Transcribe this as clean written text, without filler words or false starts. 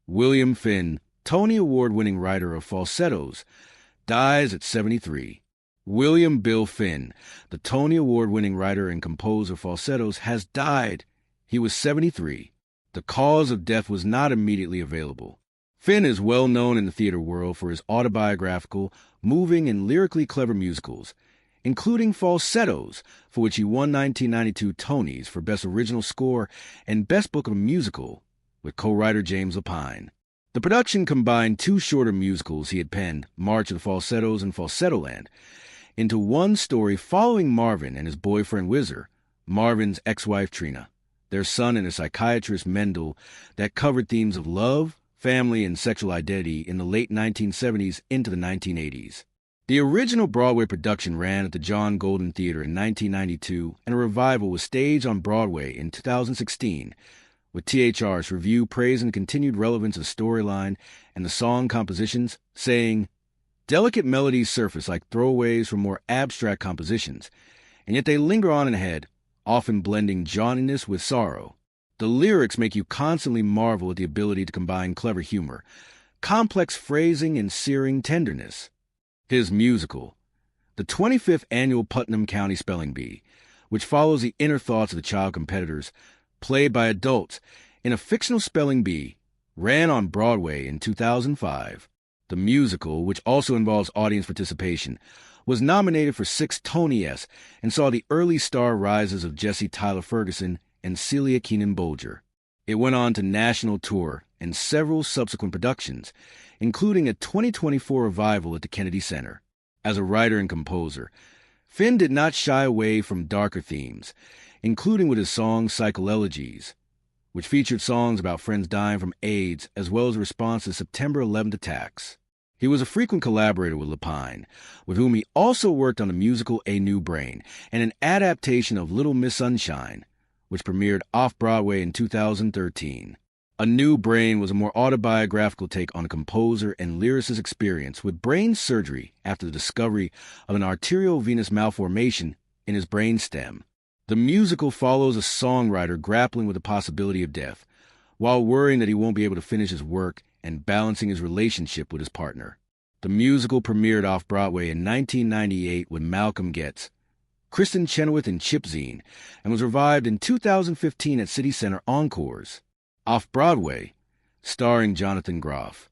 William Finn, Tony Award-winning writer of Falsettos, dies at 73. William Bill Finn, the Tony Award-winning writer and composer of Falsettos, has died. He was 73. The cause of death was not immediately available. Finn is well known in the theater world for his autobiographical, moving, and lyrically clever musicals, including Falsettos, for which he won 1992 Tonys for Best Original Score and Best Book of a Musical, with co-writer James Lapine. The production combined two shorter musicals he had penned, March of the Falsettos and Falsettoland, into one story following Marvin and his boyfriend Whizzer, Marvin's ex-wife Trina, their son and a psychiatrist Mendel, that covered themes of love, family, and sexual identity in the late 1970s into the 1980s. The original Broadway production ran at the John Golden Theater in 1992, and a revival was staged on Broadway in 2016, with THR's review praising the continued relevance of storyline and the song compositions, saying, "Delicate melodies surface like throwaways from more abstract compositions, and yet they linger on ahead, often blending jauntiness with sorrow. The lyrics make you constantly marvel at the ability to combine clever humor, complex phrasing, and searing tenderness." His musical, the 25th Annual Putnam County Spelling Bee, which follows the inner thoughts of the child competitors, played by adults in a fictional spelling bee, ran on Broadway in 2005. The musical, which also involves audience participation, was nominated for 6 Tonys and saw the early star rises of Jessie Tyler Ferguson and Celia Keenan Bolger. It went on to national tour and several subsequent productions, including a 2024 revival at the Kennedy Center. As a writer and composer, Finn did not shy away from darker themes, including with his song Psychologies, which featured songs about friends dying from AIDS as well as a response to September 11th attacks. He was a frequent collaborator with Lapine, with whom he also worked on the musical A New Brain and an adaptation of Little Miss Sunshine, which premiered off-Broadway in 2013. A New Brain was a more autobiographical take on a composer and lyricist's experience with brain surgery after the discovery of an arterial venous malformation in his brainstem. The musical follows a songwriter grappling with the possibility of death, while worrying that he won't be able to finish his work and balancing his relationship with his partner. The musical premiered off-Broadway in 1998 with Malcolm Getz, Kristen Chenoweth, and Chip Zien, and was revived in 2015 at City Center Encores. Off-Broadway, starring Jonathan Groff.